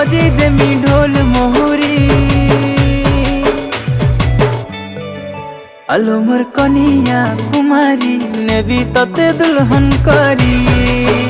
बजे देमी ढोल मोहरी। आलो मोर कनिया कुमारी नेबी तते दुल्हन करी।